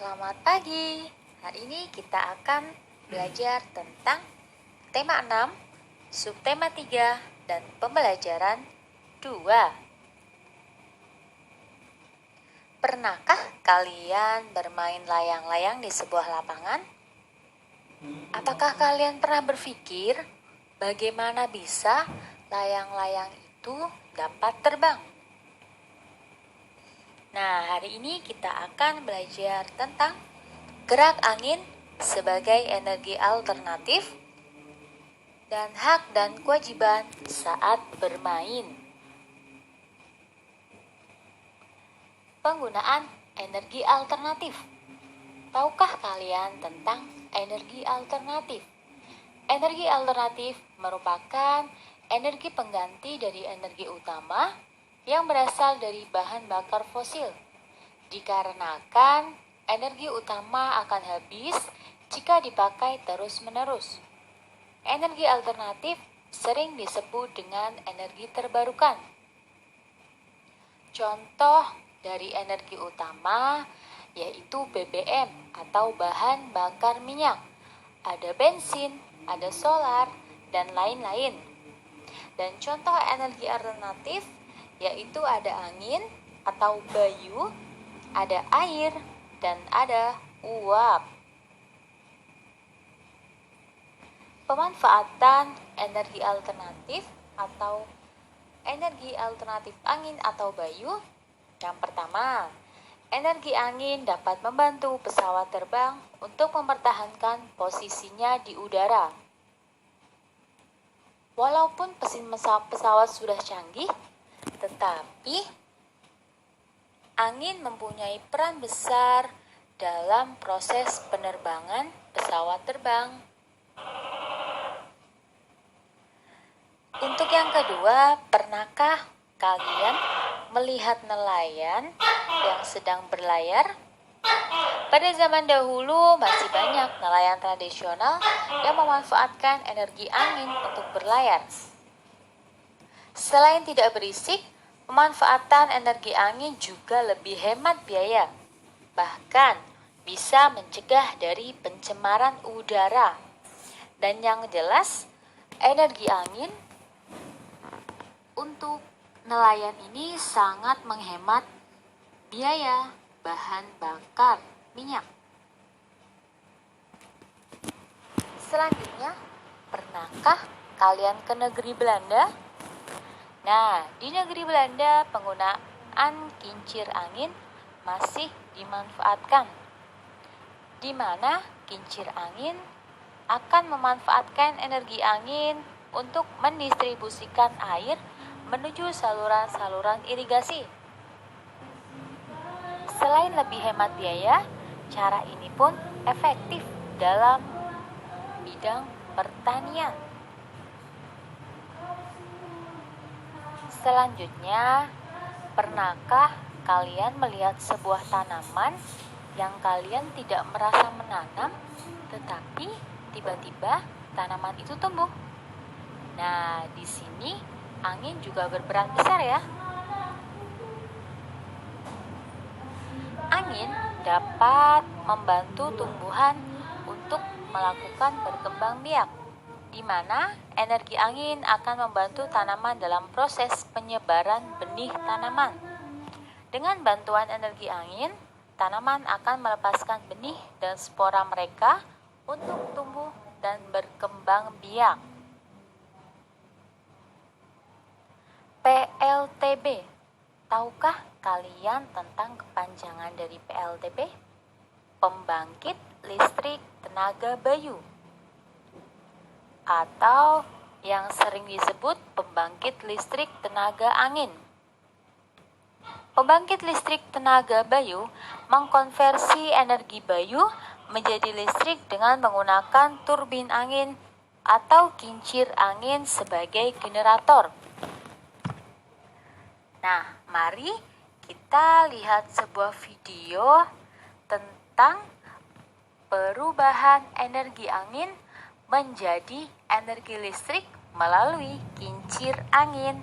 Selamat pagi. Hari ini kita akan belajar tentang tema 6, subtema 3, dan pembelajaran 2. Pernahkah kalian bermain layang-layang di sebuah lapangan? Apakah kalian pernah berpikir bagaimana bisa layang-layang itu dapat terbang? Nah, hari ini kita akan belajar tentang gerak angin sebagai energi alternatif dan hak dan kewajiban saat bermain. Penggunaan energi alternatif. Tahukah kalian tentang energi alternatif? Energi alternatif merupakan energi pengganti dari energi utama yang berasal dari bahan bakar fosil. Dikarenakan energi utama akan habis jika dipakai terus-menerus. Energi alternatif sering disebut dengan energi terbarukan. Contoh dari energi utama yaitu BBM atau bahan bakar minyak. Ada bensin, ada solar, dan lain-lain. Dan contoh energi alternatif yaitu ada angin atau bayu, ada air, dan ada uap. Pemanfaatan energi alternatif atau energi alternatif angin atau bayu. Yang pertama, energi angin dapat membantu pesawat terbang untuk mempertahankan posisinya di udara. Walaupun mesin pesawat sudah canggih, tetapi angin mempunyai peran besar dalam proses penerbangan pesawat terbang. Untuk yang kedua, pernahkah kalian melihat nelayan yang sedang berlayar? Pada zaman dahulu masih banyak nelayan tradisional yang memanfaatkan energi angin untuk berlayar. Selain tidak berisik, pemanfaatan energi angin juga lebih hemat biaya. Bahkan bisa mencegah dari pencemaran udara. Dan yang jelas, energi angin untuk nelayan ini sangat menghemat biaya bahan bakar minyak. Selanjutnya, pernahkah kalian ke negeri Belanda? Nah, di negeri Belanda penggunaan kincir angin masih dimanfaatkan, di mana kincir angin akan memanfaatkan energi angin untuk mendistribusikan air menuju saluran-saluran irigasi. Selain lebih hemat biaya, cara ini pun efektif dalam bidang pertanian. Selanjutnya, pernahkah kalian melihat sebuah tanaman yang kalian tidak merasa menanam, tetapi tiba-tiba tanaman itu tumbuh? Nah, di sini angin juga berperan besar ya. Angin dapat membantu tumbuhan untuk melakukan berkembang biak, di mana energi angin akan membantu tanaman dalam proses penyebaran benih tanaman. Dengan bantuan energi angin, tanaman akan melepaskan benih dan spora mereka untuk tumbuh dan berkembang biak. PLTB. Tahukah kalian tentang kepanjangan dari PLTB? Pembangkit listrik tenaga bayu, atau yang sering disebut pembangkit listrik tenaga angin. Pembangkit listrik tenaga bayu mengkonversi energi bayu menjadi listrik dengan menggunakan turbin angin atau kincir angin sebagai generator. Nah, mari kita lihat sebuah video tentang perubahan energi angin menjadi energi listrik melalui kincir angin.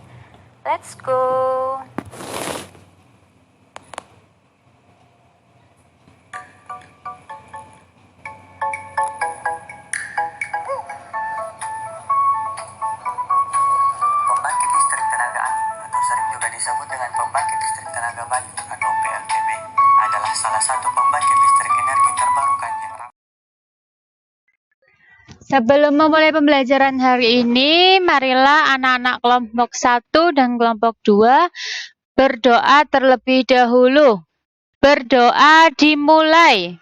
Let's go! satu pembangkit listrik energi terbarukan yang Sebelum memulai pembelajaran hari ini, marilah anak-anak kelompok 1 dan kelompok 2 berdoa terlebih dahulu. Berdoa dimulai.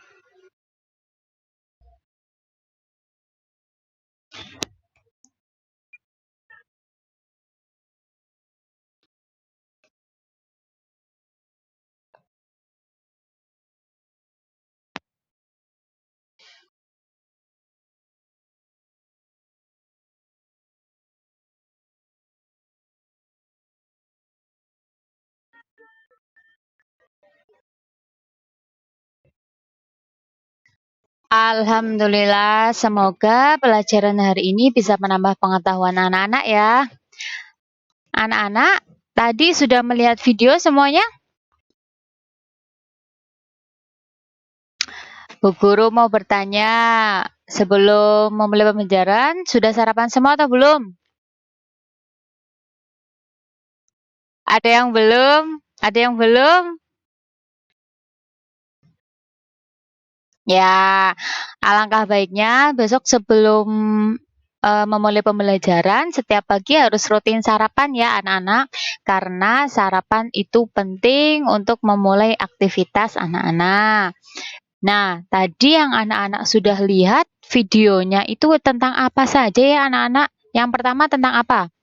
Alhamdulillah, semoga pelajaran hari ini bisa menambah pengetahuan anak-anak ya. Anak-anak, tadi sudah melihat video semuanya? Bu Guru mau bertanya, sebelum memulai pembelajaran, sudah sarapan semua atau belum? Ada yang belum? Ada yang belum? Ya, alangkah baiknya besok sebelum memulai pembelajaran, setiap pagi harus rutin sarapan ya anak-anak, karena sarapan itu penting untuk memulai aktivitas anak-anak. Nah, tadi yang anak-anak sudah lihat videonya itu tentang apa saja ya anak-anak? Yang pertama tentang apa?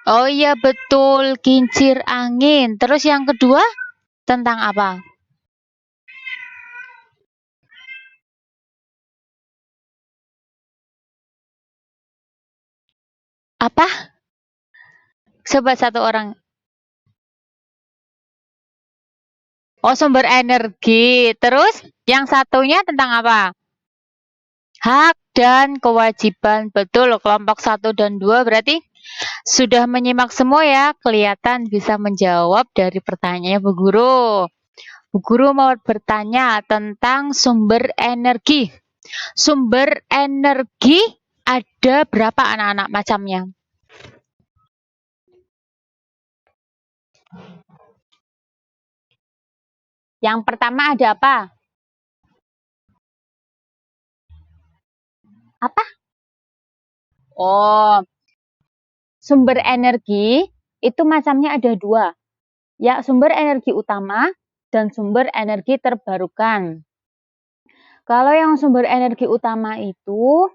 Oh iya betul, kincir angin. Terus yang kedua tentang apa? Apa? Coba satu orang. Oh, sumber energi. Terus yang satunya tentang apa? Hak dan kewajiban. Betul, kelompok 1 dan 2 berarti sudah menyimak semua ya. Kelihatan bisa menjawab dari pertanyaannya Bu Guru. Bu Guru mau bertanya tentang sumber energi. Sumber energi ada berapa anak-anak macamnya? Yang pertama ada apa? Apa? Oh, sumber energi itu macamnya ada dua. Ya, sumber energi utama dan sumber energi terbarukan. Kalau yang sumber energi utama itu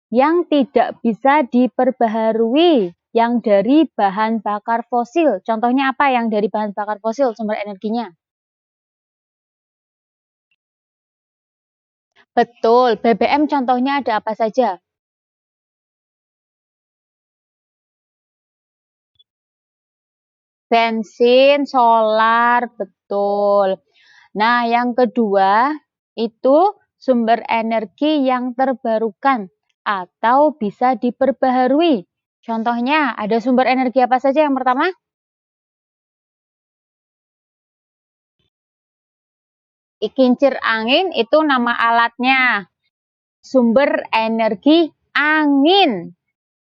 yang tidak bisa diperbaharui, yang dari bahan bakar fosil. Contohnya apa yang dari bahan bakar fosil sumber energinya? Betul, BBM contohnya ada apa saja? Bensin, solar, betul. Nah, yang kedua itu sumber energi yang terbarukan atau bisa diperbaharui. Contohnya, ada sumber energi apa saja yang pertama? Kincir angin itu nama alatnya. Sumber energi angin.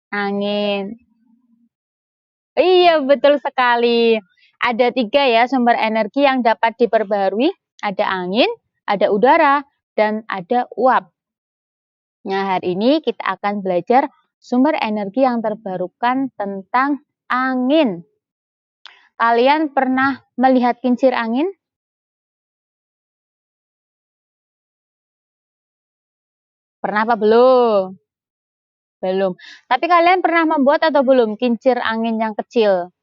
Angin. Iya, betul sekali. Ada 3 ya sumber energi yang dapat diperbaharui. Ada angin, ada udara, dan ada uap. Nah, hari ini kita akan belajar sumber energi yang terbarukan tentang angin. Kalian pernah melihat kincir angin? Pernah apa belum? Belum. Tapi kalian pernah membuat atau belum kincir angin yang kecil?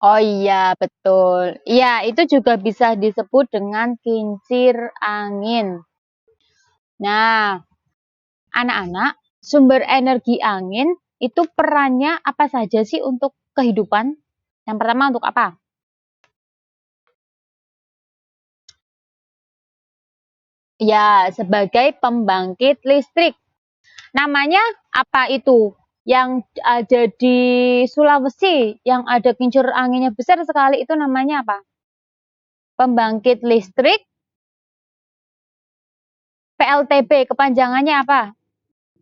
Oh iya, betul. Iya, itu juga bisa disebut dengan kincir angin. Nah, anak-anak, sumber energi angin itu perannya apa saja sih untuk kehidupan? Yang pertama untuk apa? Ya, sebagai pembangkit listrik. Namanya apa itu? Yang ada di Sulawesi, yang ada kincir anginnya besar sekali, itu namanya apa? Pembangkit listrik PLTB kepanjangannya apa?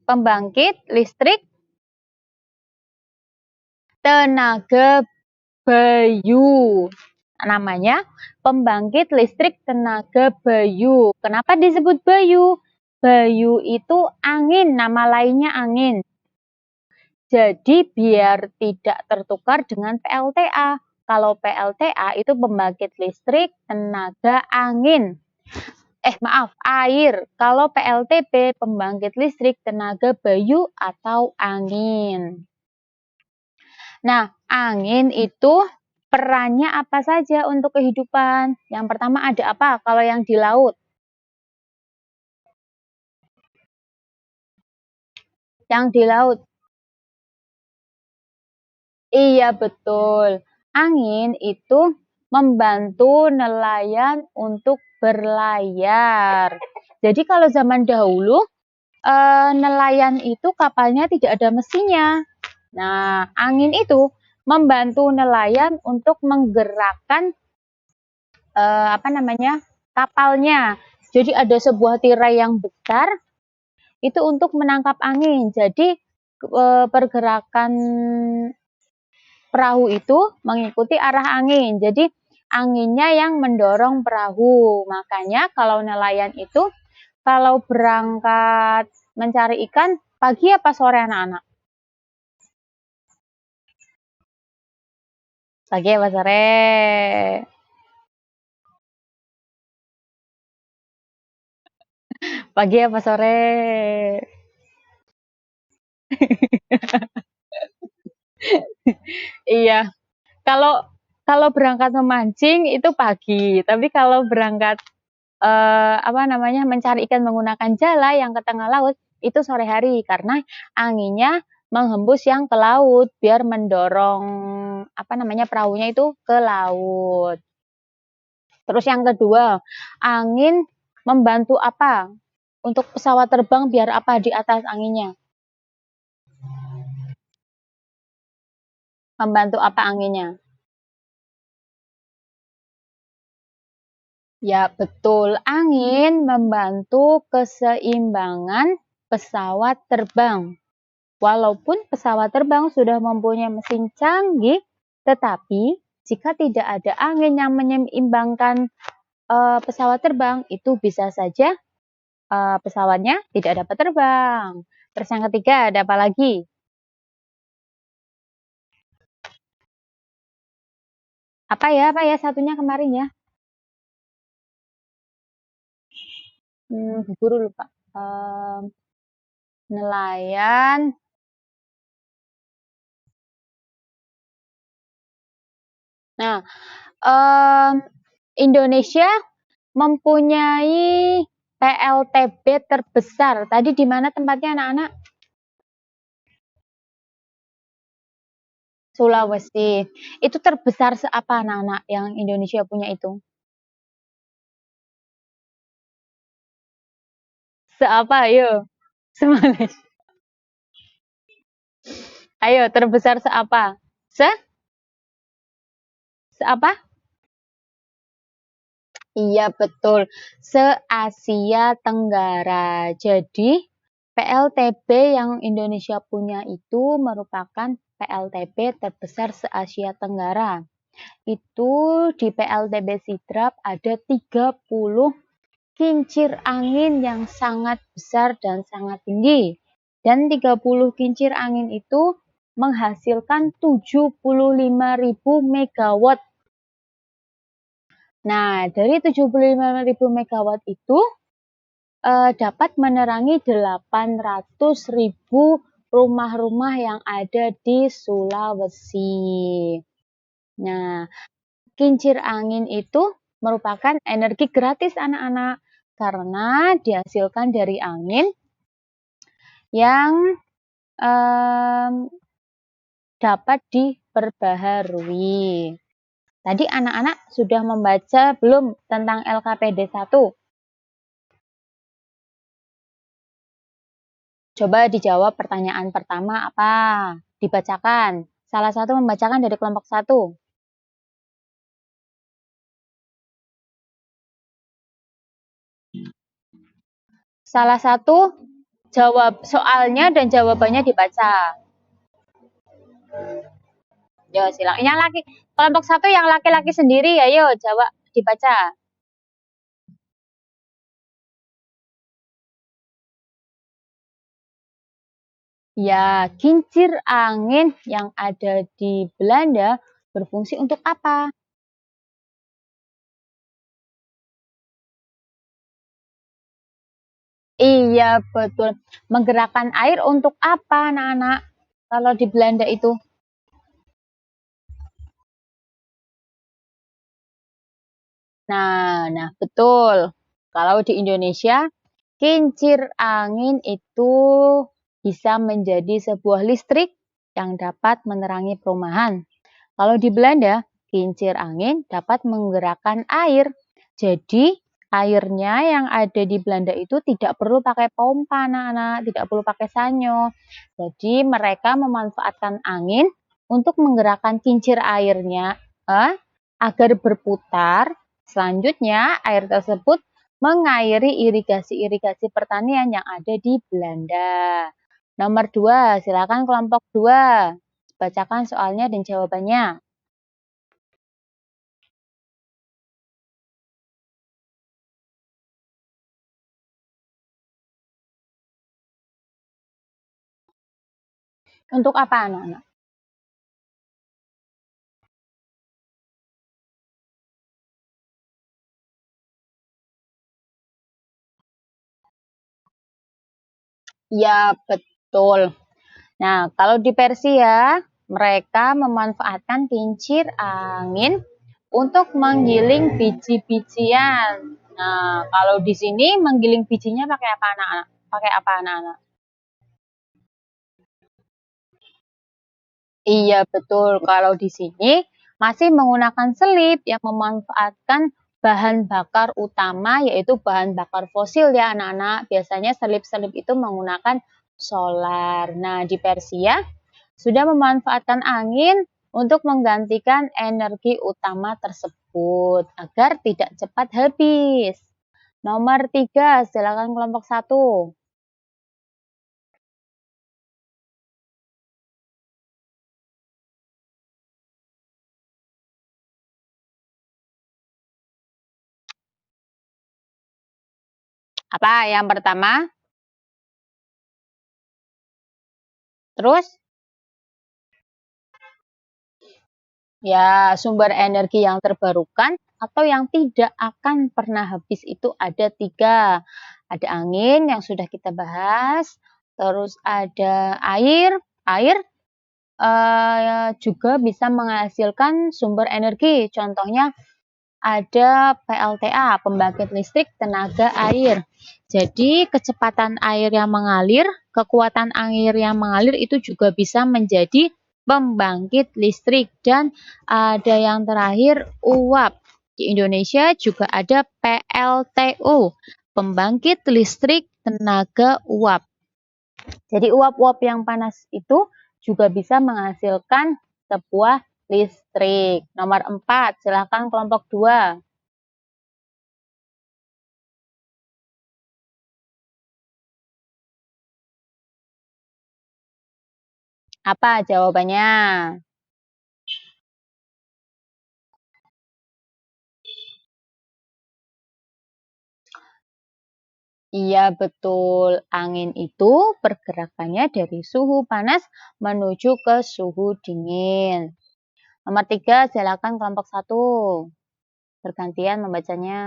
Pembangkit listrik tenaga bayu. Namanya pembangkit listrik tenaga bayu. Kenapa disebut bayu? Bayu itu angin, nama lainnya angin. Jadi biar tidak tertukar dengan PLTA. Kalau PLTA itu pembangkit listrik tenaga angin. Maaf, air. Kalau PLTB pembangkit listrik tenaga bayu atau angin. Nah, angin itu perannya apa saja untuk kehidupan? Yang pertama ada apa kalau yang di laut? Yang di laut. Iya, betul. Angin itu membantu nelayan untuk berlayar. Jadi kalau zaman dahulu, nelayan itu kapalnya tidak ada mesinnya. Nah, angin itu membantu nelayan untuk menggerakkan kapalnya. Jadi ada sebuah tirai yang besar itu untuk menangkap angin. Jadi pergerakan perahu itu mengikuti arah angin. Jadi anginnya yang mendorong perahu. Makanya kalau nelayan itu kalau berangkat mencari ikan pagi apa sore anak-anak? Pagi apa sore? Pagi apa sore? Iya. Kalau kalau berangkat memancing itu pagi, tapi kalau berangkat mencari ikan menggunakan jala yang ke tengah laut itu sore hari karena anginnya menghembus yang ke laut biar mendorong perahunya itu ke laut. Terus yang kedua, angin membantu apa? Untuk pesawat terbang biar apa di atas anginnya? Membantu apa anginnya? Ya, betul. Angin membantu keseimbangan pesawat terbang. Walaupun pesawat terbang sudah mempunyai mesin canggih, tetapi jika tidak ada angin yang menyeimbangkan pesawat terbang, itu bisa saja pesawatnya tidak dapat terbang. Terus yang ketiga, ada apa lagi? Apa ya satunya kemarin ya? Guru lupa. Nelayan. Nah, Indonesia mempunyai PLTB terbesar. Tadi di mana tempatnya anak-anak? Sulawesi. Itu terbesar seapa anak-anak yang Indonesia punya itu? Seapa ayo? Semalaysia. Ayo, terbesar seapa? Seapa? Iya, betul. Se-Asia Tenggara. Jadi, PLTB yang Indonesia punya itu merupakan PLTB terbesar se-Asia Tenggara. Itu di PLTB Sidrap ada 30 kincir angin yang sangat besar dan sangat tinggi. Dan 30 kincir angin itu menghasilkan 75.000 megawatt. Nah, dari 75.000 megawatt itu dapat menerangi 800.000 rumah-rumah yang ada di Sulawesi. Nah, kincir angin itu merupakan energi gratis anak-anak karena dihasilkan dari angin yang dapat diperbaharui. Tadi anak-anak sudah membaca belum tentang LKPD 1? Coba dijawab pertanyaan pertama apa? Dibacakan. Salah satu membacakan dari kelompok 1. salah satu jawab soalnya dan jawabannya dibaca. Yo, silakan. Yang laki, kelompok 1 yang laki-laki sendiri, ayo jawab, dibaca. Ya, kincir angin yang ada di Belanda berfungsi untuk apa? Iya, betul. Menggerakkan air untuk apa, anak-anak? Kalau di Belanda itu. Nah, betul. Kalau di Indonesia, kincir angin itu bisa menjadi sebuah listrik yang dapat menerangi perumahan. Kalau di Belanda, kincir angin dapat menggerakkan air. Jadi, airnya yang ada di Belanda itu tidak perlu pakai pompa, anak-anak, tidak perlu pakai sanyo. Jadi, mereka memanfaatkan angin untuk menggerakkan kincir airnya agar berputar. Selanjutnya, air tersebut mengairi irigasi-irigasi pertanian yang ada di Belanda. Nomor 2, silakan kelompok 2. Bacakan soalnya dan jawabannya. Untuk apa, anak-anak? Ya, betul. Nah, kalau di Persia, mereka memanfaatkan kincir angin untuk menggiling biji-bijian. Nah, kalau di sini menggiling bijinya pakai apa, anak-anak? Pakai apa, anak-anak? Iya, betul. Kalau di sini masih menggunakan selip yang memanfaatkan bahan bakar utama, yaitu bahan bakar fosil ya, anak-anak. Biasanya selip-selip itu menggunakan solar. Nah, di Persia sudah memanfaatkan angin untuk menggantikan energi utama tersebut agar tidak cepat habis. Nomor 3, silakan kelompok 1. Apa yang pertama? Terus? Ya, sumber energi yang terbarukan atau yang tidak akan pernah habis itu ada 3. Ada angin yang sudah kita bahas, terus ada air. Air juga bisa menghasilkan sumber energi. Contohnya ada PLTA, pembangkit listrik tenaga air. Jadi kecepatan air yang mengalir, kekuatan air yang mengalir itu juga bisa menjadi pembangkit listrik. Dan ada yang terakhir uap. Di Indonesia juga ada PLTU, pembangkit listrik tenaga uap. Jadi uap-uap yang panas itu juga bisa menghasilkan sebuah listrik. Nomor 4, silakan kelompok 2. Apa jawabannya? Iya, betul. Angin itu pergerakannya dari suhu panas menuju ke suhu dingin. Nomor 3, silakan kelompok 1. Bergantian membacanya.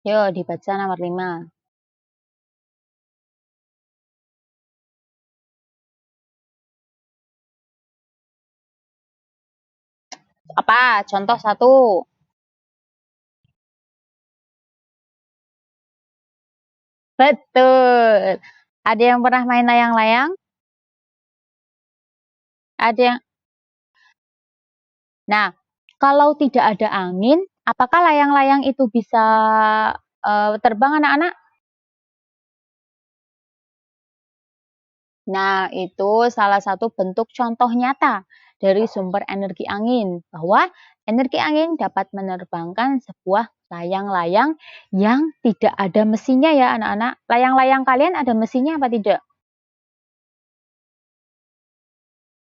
Yuk, dibaca nomor 5. Apa? Contoh 1. Betul. Ada yang pernah main layang-layang? Ada yang. Nah, kalau tidak ada angin, apakah layang-layang itu bisa terbang, anak-anak? Nah, itu salah satu bentuk contoh nyata dari sumber energi angin, bahwa energi angin dapat menerbangkan sebuah layang-layang yang tidak ada mesinnya ya anak-anak. Layang-layang kalian ada mesinnya apa tidak?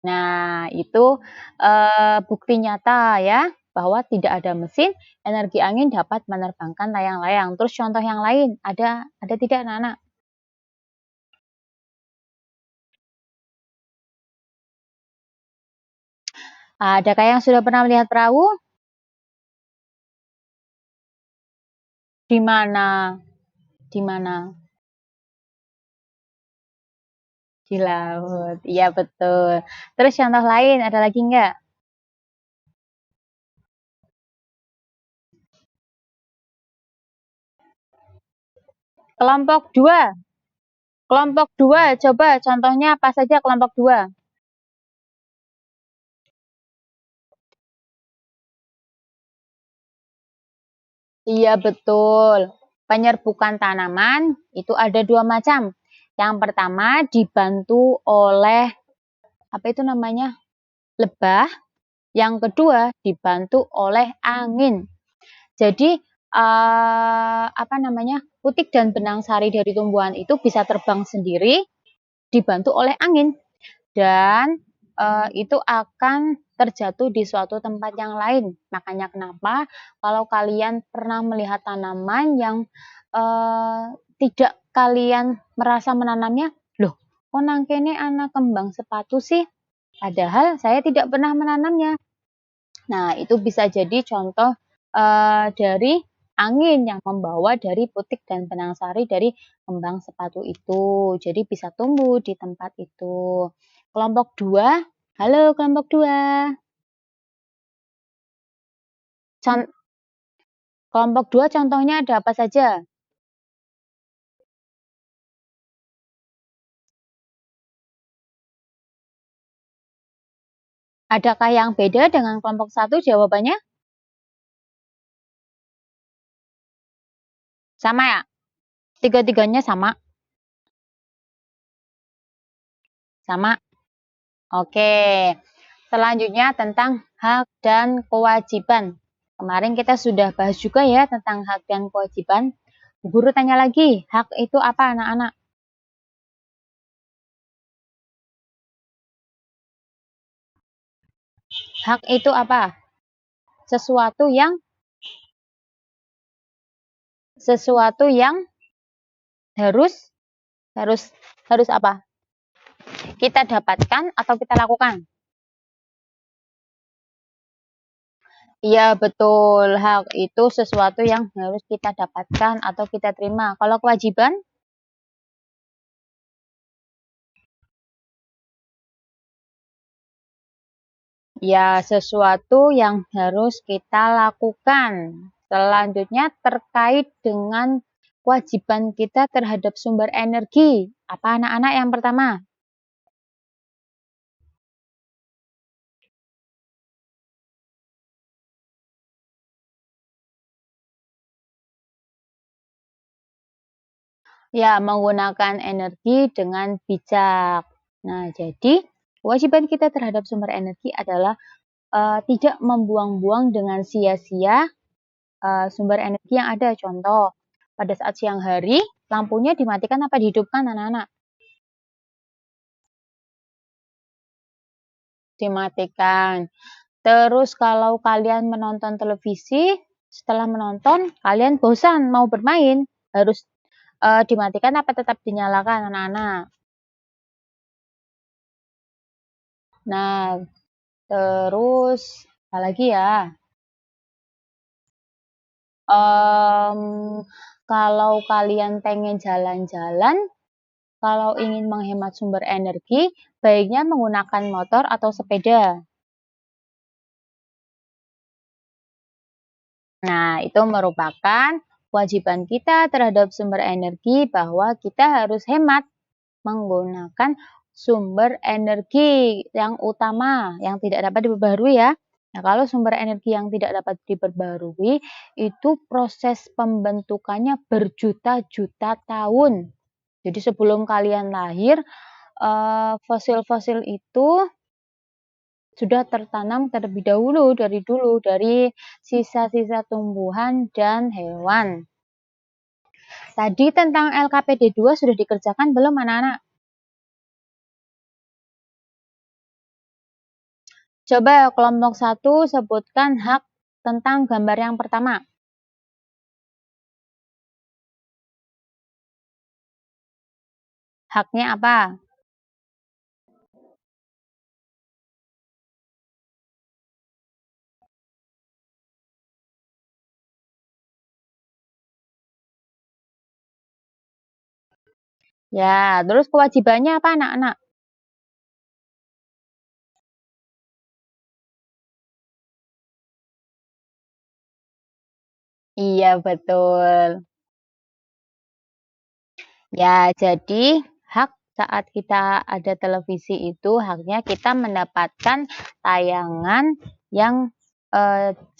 Nah, itu bukti nyata ya, bahwa tidak ada mesin, energi angin dapat menerbangkan layang-layang. Terus contoh yang lain, ada tidak anak-anak? Adakah yang sudah pernah melihat perahu? Di mana? Di mana? Di laut. Iya, betul. Terus contoh lain, ada lagi enggak? Kelompok 2. Kelompok 2, coba contohnya apa saja kelompok 2? Iya, betul. Penyerbukan tanaman itu ada 2 macam. Yang pertama dibantu oleh apa itu namanya? Lebah. Yang kedua dibantu oleh angin. Jadi apa namanya? Putik dan benang sari dari tumbuhan itu bisa terbang sendiri dibantu oleh angin dan itu akan terjatuh di suatu tempat yang lain. Makanya kenapa kalau kalian pernah melihat tanaman yang tidak kalian merasa menanamnya, loh kok nangkene anak kembang sepatu sih? Padahal saya tidak pernah menanamnya. Nah, itu bisa jadi contoh dari angin yang membawa dari putik dan benang sari dari kembang sepatu itu. Jadi bisa tumbuh di tempat itu. Kelompok 2, halo kelompok 2. Kelompok 2 contohnya ada apa saja? Adakah yang beda dengan kelompok 1 jawabannya? Sama ya? Tiga-tiganya sama? Sama? Oke. Selanjutnya tentang hak dan kewajiban. Kemarin kita sudah bahas juga ya tentang hak dan kewajiban. Bu Guru tanya lagi, hak itu apa anak-anak? Hak itu apa? Sesuatu yang harus harus harus apa? Kita dapatkan atau kita lakukan? Iya, betul. Hak itu sesuatu yang harus kita dapatkan atau kita terima. Kalau kewajiban? Ya, sesuatu yang harus kita lakukan. Selanjutnya terkait dengan kewajiban kita terhadap sumber energi. Apa anak-anak yang pertama? Ya, menggunakan energi dengan bijak. Nah, jadi kewajiban kita terhadap sumber energi adalah tidak membuang-buang dengan sia-sia sumber energi yang ada. Contoh, pada saat siang hari, lampunya dimatikan apa dihidupkan anak-anak? Dimatikan. Terus kalau kalian menonton televisi, setelah menonton, kalian bosan mau bermain, harus dimatikan apa tetap dinyalakan anak-anak? Nah, terus apa lagi ya? Kalau kalian pengen jalan-jalan, kalau ingin menghemat sumber energi, baiknya menggunakan motor atau sepeda. Nah, itu merupakan kewajiban kita terhadap sumber energi bahwa kita harus hemat menggunakan sumber energi yang utama yang tidak dapat diperbarui ya. Nah, kalau sumber energi yang tidak dapat diperbarui itu proses pembentukannya berjuta-juta tahun. Jadi sebelum kalian lahir fosil-fosil itu sudah tertanam terlebih dahulu dari sisa-sisa tumbuhan dan hewan. Tadi tentang LKPD 2 sudah dikerjakan belum anak-anak? Coba kelompok 1 sebutkan hak tentang gambar yang pertama. Haknya apa? Ya, terus kewajibannya apa anak-anak? Iya, betul. Ya, jadi hak saat kita ada televisi itu haknya kita mendapatkan tayangan yang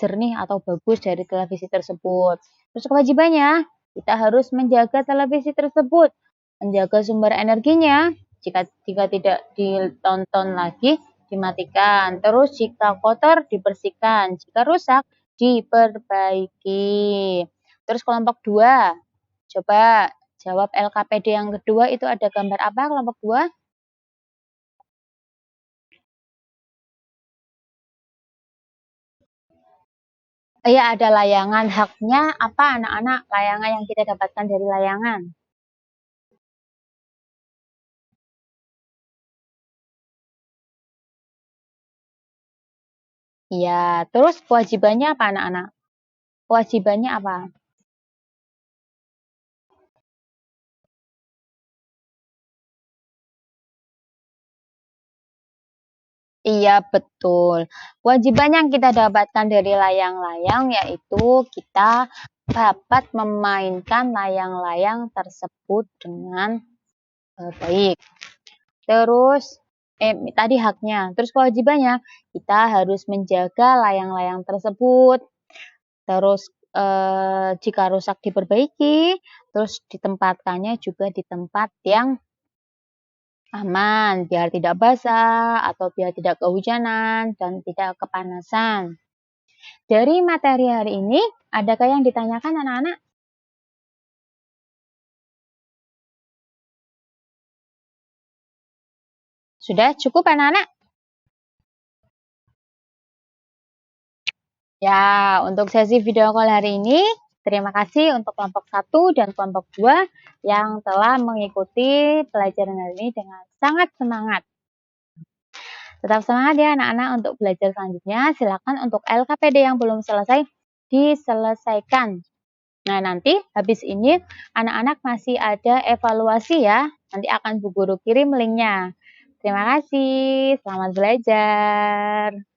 jernih atau bagus dari televisi tersebut. Terus kewajibannya, kita harus menjaga televisi tersebut, menjaga sumber energinya. Jika tidak ditonton lagi, dimatikan. Terus jika kotor, dibersihkan. Jika rusak, diperbaiki. Terus kelompok 2, coba jawab LKPD yang kedua itu ada gambar apa kelompok 2? Iya, ada layangan. Haknya apa anak-anak? Layangan yang kita dapatkan dari layangan. Iya, terus kewajibannya apa anak-anak? Kewajibannya apa? Iya, betul. Kewajiban yang kita dapatkan dari layang-layang yaitu kita dapat memainkan layang-layang tersebut dengan baik. Terus tadi haknya. Terus kewajibannya kita harus menjaga layang-layang tersebut. Terus jika rusak diperbaiki, terus ditempatkannya juga di tempat yang aman, biar tidak basah atau biar tidak kehujanan dan tidak kepanasan. Dari materi hari ini, adakah yang ditanyakan anak-anak? Sudah cukup anak-anak? Ya, untuk sesi video call hari ini, terima kasih untuk kelompok 1 dan kelompok 2 yang telah mengikuti pelajaran hari ini dengan sangat semangat. Tetap semangat ya anak-anak untuk belajar selanjutnya. Silakan untuk LKPD yang belum selesai, diselesaikan. Nah, nanti habis ini anak-anak masih ada evaluasi ya. Nanti akan Bu Guru kirim linknya. Terima kasih, selamat belajar.